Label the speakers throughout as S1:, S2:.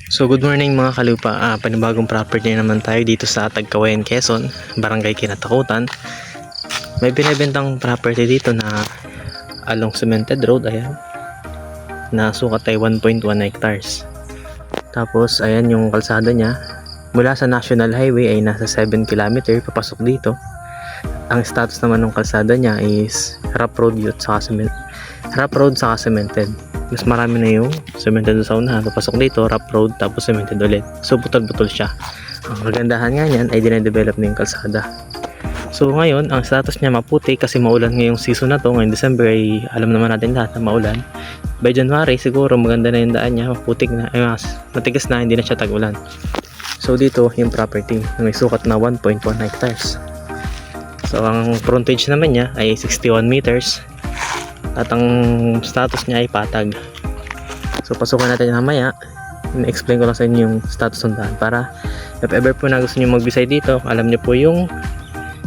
S1: So good morning mga kalupa, panibagong property na naman tayo dito sa Tagkawayan, Quezon, Barangay Kinatakutan. May binibentang property dito na along cemented road, ayan, na sukat ay 1.1 hectares. Tapos ayan yung kalsada niya, mula sa National Highway ay nasa 7 km papasok dito. Ang status naman ng kalsada niya is rough road saka cemented. Mas marami na yung cemented sa unahan, papasok dito rough road tapos cemented ulit, so butol-butol siya. Ang kagandahan nga niyan ay dinedevelop na yung kalsada. So ngayon ang status niya maputi kasi maulan ngayong season na to. Ngayong December ay alam naman natin lahat na maulan. By January siguro maganda na yung daan niya, maputik na, matigas na, hindi na siya tag-ulan. So dito yung property may sukat na 1.1 hectares. So ang frontage naman niya ay 61 meters at ang status niya ay patag. So pasukan natin mamaya, i-explain ko lang sa inyo yung status ng daan para if ever po na gusto nyo mag-beside dito, alam nyo po yung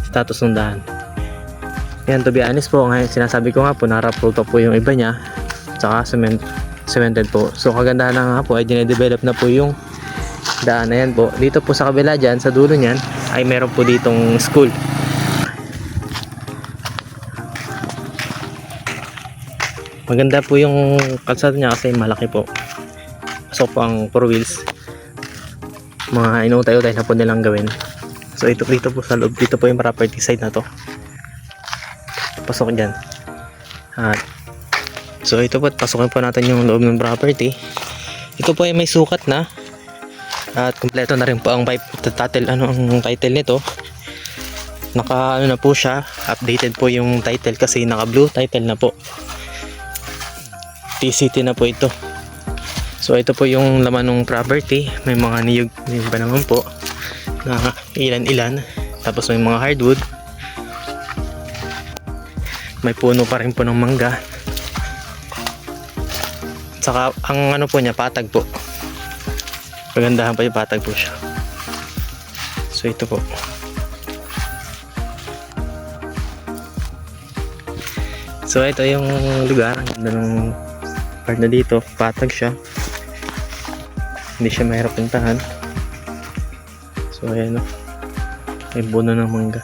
S1: status ng daan. Yan, to be honest po, ngayon sinasabi ko nga po na rough road po yung iba niya, tsaka cemented po. So kagandahan na nga po ay dinedevelop na po yung daan. Ayan po, dito po sa kabila dyan, sa dulo nyan ay meron po ditong school. Maganda po yung kalsada niya kasi malaki po. So po ang 4 wheels, mga inutay-utay na po nilang gawin. So ito dito po sa loob, dito po yung property side na to. Pasok dyan. So ito po, pasukin po natin yung loob ng property. Ito po ay may sukat na at kumpleto na rin po ang title, ang title nito. Naka na po siya, updated po yung title kasi naka blue title na po. TCT na po ito. So ito po yung laman ng property. May mga niyog pa naman po na ilan-ilan. Tapos may mga hardwood. May puno pa rin po ng mangga. Saka ang po niya, patag po. Pagandahan pa yung patag po siya. So ito po. So ito yung lugar. Ang ganda ng part na dito, patag siya, hindi siya mahirap puntahan. So ayan o, may buno ng mangga.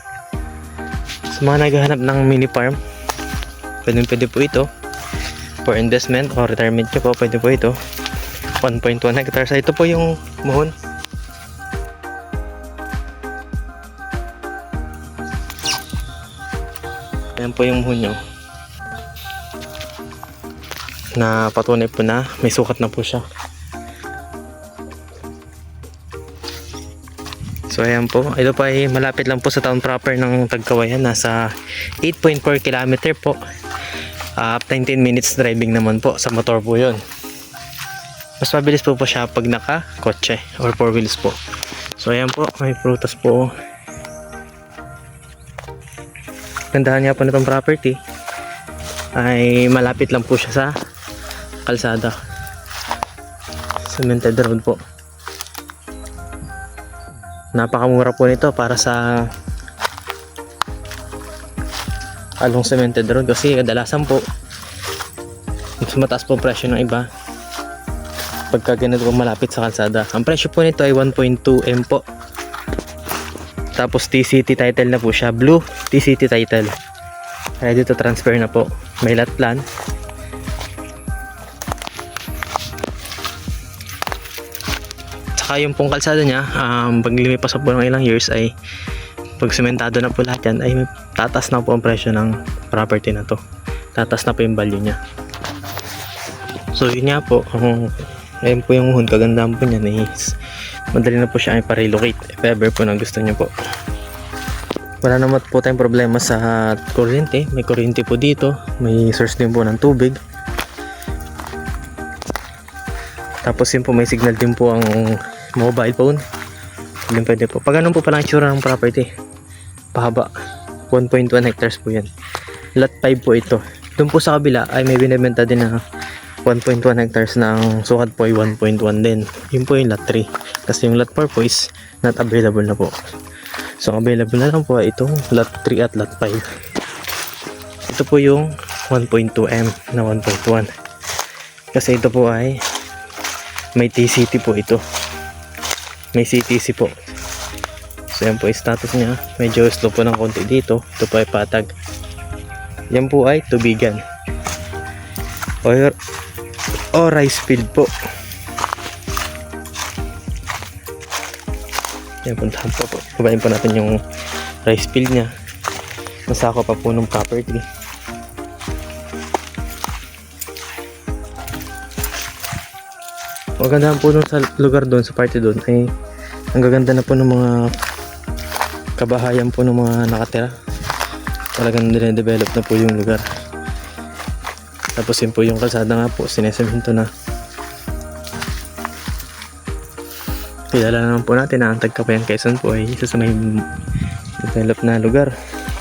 S1: Sa mga naghahanap ng mini farm, pwede po ito for investment or retirement nyo po, pwede po ito. 1.1 hectares. Ito po yung muhon. Ayan po yung muhon nyo na patunay po na may sukat na po siya. So ayan po, ito pa ay malapit lang po sa town proper ng Tagkawayan, nasa 8.4 km po. 19 minutes driving naman po, sa motor po yun. Mas mabilis po siya pag naka kotse or 4 wheels po. So ayan po, may prutas po. Gandahan nga po na itong property ay malapit lang po siya sa kalsada, cemented road po. Napakamura po nito para sa along cemented road kasi kadalasan po mas mataas po presyo ng iba pagka ganito po malapit sa kalsada. Ang presyo po nito ay 1.2M po. Tapos TCT title na po siya, blue TCT title, ready to transfer na po. May lot plan. Saka yung pong kalsada niya, pag lumipas po ng ilang years ay pag sementado na po lahat yan ay tatas na po ang presyo ng property na to, tatas na po yung value niya. So yun nga po, ayun po yung muhon. Kagandahan po niyan is madali na po siya ay pa-relocate if ever po na gusto niyo po. Wala naman po tayong problema sa kuryente, may kuryente po dito, may source din po ng tubig. Tapos yun po, may signal din po ang mobile phone. Din pwede po. Pag ganun po palang itsura ng property, pahaba, 1.1 hectares po yan. Lot 5 po ito. Doon po sa kabila ay may binibenta din na 1.1 hectares na ang sukat po ay 1.1 din. Yun po yung lot 3. Kasi yung lot 4 po is not available na po. So available na lang po ay itong lot 3 at lot 5. Ito po yung 1.2M na 1.1. Kasi ito po ay May TCT po ito. May CTC po. So yan po yung status niya. Medyo slow po ng konti dito. Ito po ay patag. Yan po ay tubigan. O rice field po. Yan, puntahan po. Kubayin po natin yung rice field niya. Masako pa po ng property. Magandahan po dun sa lugar doon, sa party doon, ay ang gaganda na po ng mga kabahayan po ng mga nakatira. Talagang nire-develop na po yung lugar. Tapos yun po yung kalsada nga po, sinesemento na. Kilala naman po natin na ang Tagkawayan Quezon po ay isa sa may develop na lugar.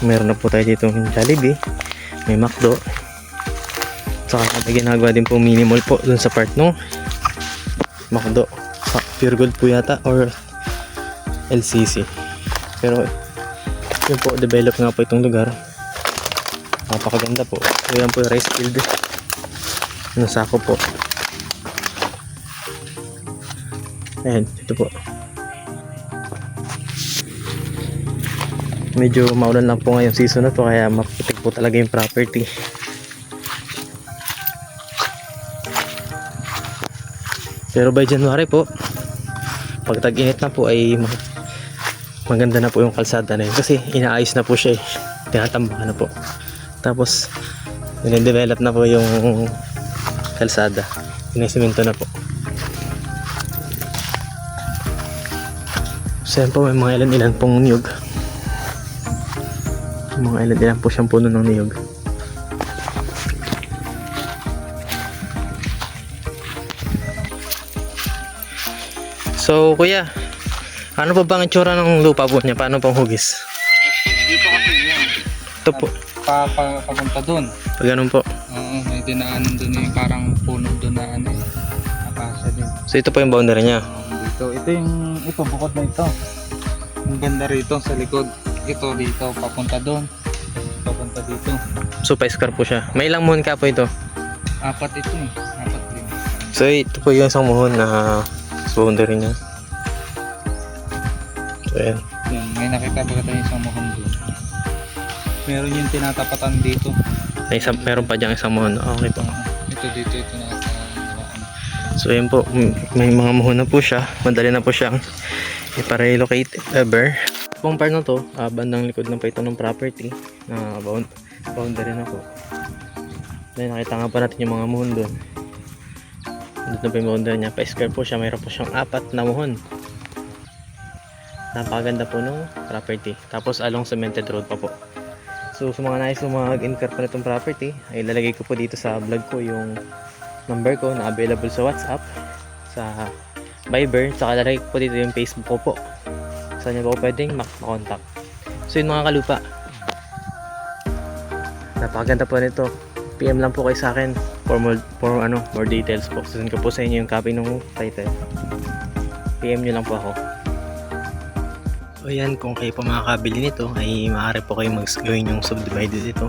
S1: Meron na po tayo dito ng Jollibee, may McDo. Saka may ginagawa din po mini mall po dun sa part no McDo. Pure Gold po yata or LCC. Pero yun po, develop nga po itong lugar. Napakaganda po. So yan po yung rice field. Nasako po. Ayan, ito po. Medyo maulan lang po ngayong season na to, kaya maputik po talaga yung property. Pero by January po, pag tag-init na po ay maganda na po yung kalsada na yun. Kasi inaayos na po siya eh. Tinatambakan na po. Tapos, nile-develop na po yung kalsada. Pinasimento na po. So yan po, may mga ilan-ilan pong niyog. Mga ilan-ilan po siyang puno ng niyog. So kuya, ano pa bang itsura ng lupa po niya? Paano pang hugis?
S2: Dito kasi yan.
S1: Ito po.
S2: Papunta dun.
S1: Pag ganun po.
S2: Oo, may dinaanan dun yung parang puno dun na ano eh. Akasya din.
S1: So ito po yung boundary niya.
S2: Ito bukod na ito. Ang ganda rito sa likod. Ito dito, papunta dun. Papunta dito.
S1: So pa-square po siya. May ilang muhon ka po ito?
S2: 4 ito eh. 4 din.
S1: So ito po yung isang muhon na boundary niya. So ayan.
S2: Yan, may nakita ba tayo isang mukhang dun. Meron yung tinatapatan dito.
S1: Meron pa diyang isang muhon. Okay po.
S2: Ito dito, ito na.
S1: So ayan po, may mga muhon na po siya. Madali na po siyang ipa-relocate if ever. Pong part na to, bandang likod na po ito ng property na boundary na po. Then nakita nga pa natin yung mga muhon doon. Dito na po yung boundary niya. Pa-square po siya. Mayroon po siyang 4 na muhon. Napakaganda po ng property. Tapos along cemented road pa po. So sa mga nais mag-incur pa nitong property, ay lalagay ko po dito sa vlog ko yung number ko na available sa WhatsApp, sa Viber, saka lalagay ko po dito yung Facebook ko po. Saan niyo po pwedeng makontak. So yun mga kalupa. Napakaganda po nito. PM lang po kayo sa akin for more details po. Susunod ko po sa inyo yung copy ng title. PM nyo lang po ako. So yan, kung kayo po makakabili nito ay maaari po kayo gawin yung subdivided ito.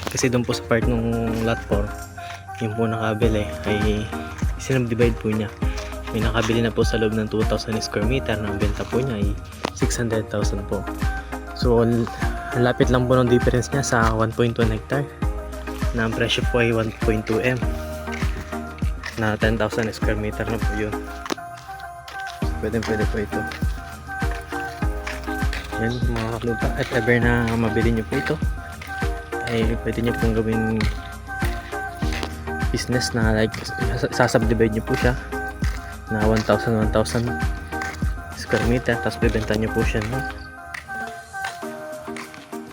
S1: Kasi doon po sa part ng lot 4, yung po nakabili ay sinubdivide po niya. May nakabili na po sa loob ng 2,000 square meter. Ang benta po niya ay 600,000 po. So ang lapit lang po ng difference niya sa 1.1 hectare na ang presyo po ay 1.2 M na 10,000 square meter na po yun. Pwede po ito. Yan mga kalupa, at ever na mabili nyo po ito ay pwede nyo pong gawing business na like sasubdivide nyo po siya na 1,000 square meter, tapos bibenta nyo po siya no?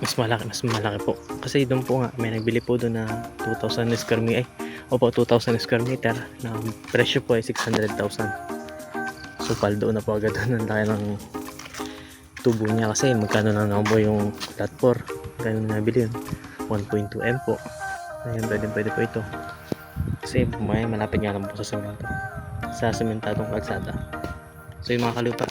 S1: mas malaki po kasi doon po nga may nagbili po doon na 2,000 square meter 2,000 square meter na presyo po ay 600,000. So paldo na po agad doon ang laki ng tubo niya kasi magkano na naman po yung lot 4 kaya nabili yun 1.2 M po. Ayan, pwede po ito kasi malapit nga lang po sa sementadong kalsada. So yung mga kalupa,